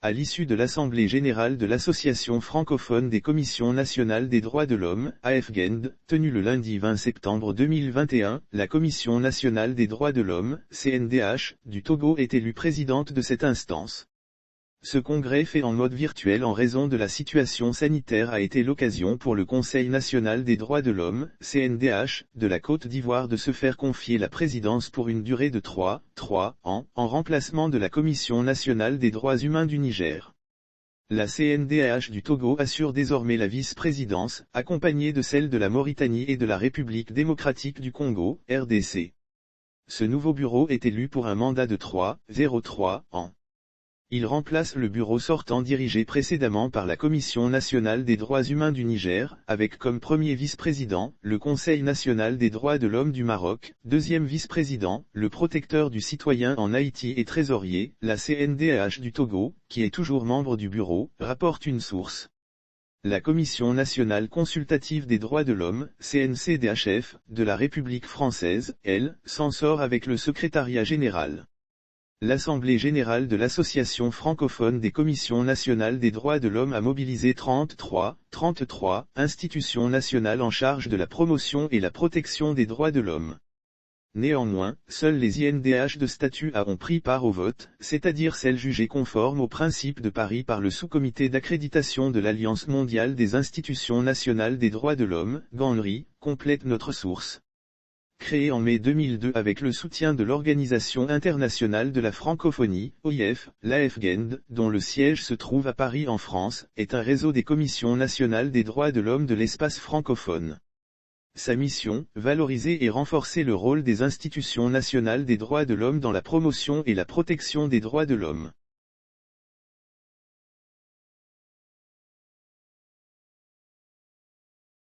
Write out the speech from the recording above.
à l'issue de l'Assemblée générale de l'Association francophone des commissions nationales des droits de l'homme, AFGEND, tenue le lundi 20 septembre 2021, la Commission nationale des droits de l'homme, CNDH, du Togo est élue présidente de cette instance. Ce congrès fait en mode virtuel en raison de la situation sanitaire a été l'occasion pour le Conseil national des droits de l'homme, CNDH, de la Côte d'Ivoire de se faire confier la présidence pour une durée de 3 ans, en remplacement de la Commission nationale des droits humains du Niger. La CNDH du Togo assure désormais la vice-présidence, accompagnée de celle de la Mauritanie et de la République démocratique du Congo, RDC. Ce nouveau bureau est élu pour un mandat de 3 ans. Il remplace le bureau sortant dirigé précédemment par la Commission nationale des droits humains du Niger, avec comme premier vice-président, le Conseil national des droits de l'homme du Maroc, deuxième vice-président, le protecteur du citoyen en Haïti et trésorier, la CNDH du Togo, qui est toujours membre du bureau, rapporte une source. La Commission nationale consultative des droits de l'homme, CNCDHF, de la République française, elle, s'en sort avec le secrétariat général. L'Assemblée générale de l'Association francophone des commissions nationales des droits de l'homme a mobilisé 33 institutions nationales en charge de la promotion et la protection des droits de l'homme. Néanmoins, seules les INDH de statut A ont pris part au vote, c'est-à-dire celles jugées conformes aux principes de Paris par le sous-comité d'accréditation de l'Alliance mondiale des institutions nationales des droits de l'homme, GANRI, complète notre source. Créée en mai 2002 avec le soutien de l'Organisation internationale de la francophonie, OIF, l'AFGEND, dont le siège se trouve à Paris en France, est un réseau des commissions nationales des droits de l'homme de l'espace francophone. Sa mission, valoriser et renforcer le rôle des institutions nationales des droits de l'homme dans la promotion et la protection des droits de l'homme.